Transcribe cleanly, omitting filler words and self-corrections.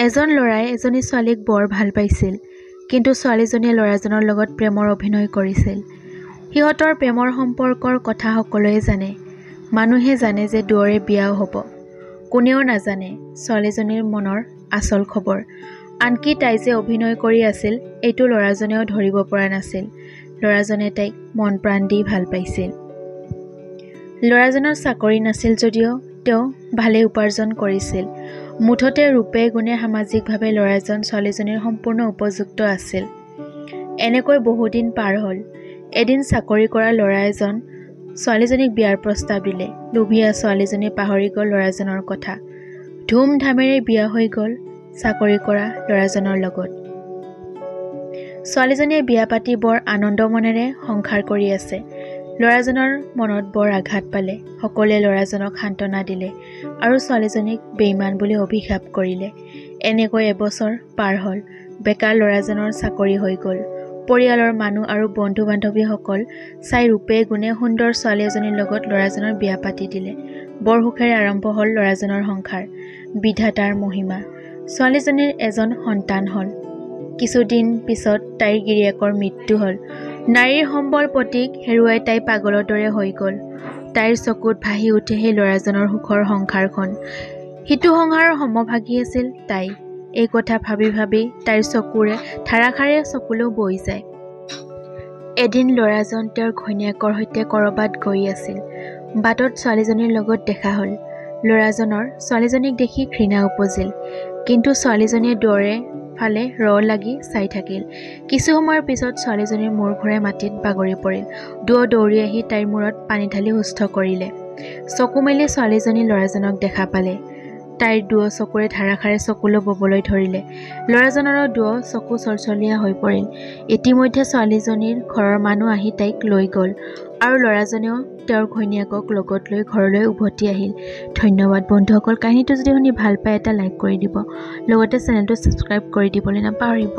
এজন ল'ৰাই এজনী ছোৱালীক বৰ ভাল পাইছিল, কিন্তু ছোৱালীজনীয়ে ল'ৰাজনৰ লগত প্ৰেমৰ অভিনয় কৰিছিল। সিহঁতৰ প্ৰেমৰ সম্পৰ্কৰ কথা সকলোৱে জানে। মানুহে জানে যে দুয়োৰে বিয়াও হ'ব। কোনেও নাজানে ছোৱালীজনীৰ মনৰ আচল খবৰ। আনকি তাই যে অভিনয় কৰি আছিল এইটো ল'ৰাজনেও ধৰিব পৰা নাছিল। ল'ৰাজনে তাইক মন প্ৰাণ দি ভাল পাইছিল। ল'ৰাজনৰ চাকৰি নাছিল যদিও তেওঁ ভালেই উপাৰ্জন কৰিছিল। মুঠতে ৰূপে গুণে সামাজিকভাৱে ল'ৰাজন ছোৱালীজনীৰ সম্পূৰ্ণ উপযুক্ত আছিল। এনেকৈ বহুদিন পাৰ হ'ল। এদিন চাকৰি কৰা ল'ৰা এজন ছোৱালীজনীক বিয়াৰ প্ৰস্তাৱ দিলে। লোভীয়া ছোৱালীজনী পাহৰি গ'ল ল'ৰাজনৰ কথা। ধুমধামেৰে বিয়া হৈ গ'ল চাকৰি কৰা ল'ৰাজনৰ লগত। ছোৱালীজনীয়ে বিয়া পাতি বৰ আনন্দ মনেৰে সংসাৰ কৰি আছে। ল'ৰাজনৰ মনত বৰ আঘাত পালে। সকলোৱে ল'ৰাজনক সান্তনা দিলে আৰু ছোৱালীজনীক বেইমান বুলি অভিশাপ কৰিলে। এনেকৈ এবছৰ পাৰ হ'ল। বেকাৰ ল'ৰাজনৰ চাকৰি হৈ গ'ল। পৰিয়ালৰ মানুহ আৰু বন্ধু-বান্ধৱীসকল চাই ৰূপে গুণে সুন্দৰ ছোৱালী এজনীৰ লগত ল'ৰাজনৰ বিয়া পাতি দিলে। বৰ সুখেৰে আৰম্ভ হ'ল ল'ৰাজনৰ সংসাৰ। বিধাতাৰ মহিমা। ছোৱালীজনীৰ এজন সন্তান হ'ল। কিছুদিন পিছত তাইৰ গিৰিয়েকৰ মৃত্যু হ'ল। নাৰীৰ সম্বল প্ৰতীক হেৰুৱাই তাই পাগলৰ দৰে হৈ গ'ল। তাইৰ চকুত ভাহি উঠে সেই ল'ৰাজনৰ সুখৰ সংসাৰখন। সিটো সংসাৰৰ সমভাগী আছিল তাই। এই কথা ভাবি ভাবি তাইৰ চকুৰে ধাৰাসাৰে চকুলো বৈ যায়। এদিন ল'ৰাজন তেওঁৰ ঘৈণীয়েকৰ সৈতে ক'ৰবাত গৈ আছিল। বাটত ছোৱালীজনীৰ লগত দেখা হ'ল। ল'ৰাজনৰ ছোৱালীজনীক দেখি ঘৃণা উপজিল, কিন্তু ছোৱালীজনীয়ে দুয়োৰে ফালে লাগি চাই থাকিল। কিছু সময়ৰ পিছত ছোৱালীজনীৰ মূৰ ঘূৰাই মাটিত বাগৰি পৰিল। দুয়ো দৌৰি আহি তাইৰ মূৰত পানী ঢালি সুস্থ কৰিলে। চকু মেলি ছোৱালীজনী ল'ৰাজনক দেখা পালে। তাইৰ দুয়ো চকুৰে ধাৰাসাৰে চকুলো ববলৈ ধৰিলে। ল'ৰাজনৰো দুয়ো চকু চলচলীয়া হৈ পৰিল। ইতিমধ্যে ছোৱালীজনীৰ ঘৰৰ মানুহ আহি তাইক লৈ গ'ল আৰু ল'ৰাজনেও তেওঁৰ ঘৈণীয়েকক লগত লৈ ঘৰলৈ উভতি আহিল। ধন্যবাদ বন্ধুসকল। কাহিনীটো যদি শুনি ভাল পায় এটা লাইক কৰি দিব, লগতে চেনেলটো ছাবস্ক্ৰাইব কৰি দিবলৈ নাপাহৰিব।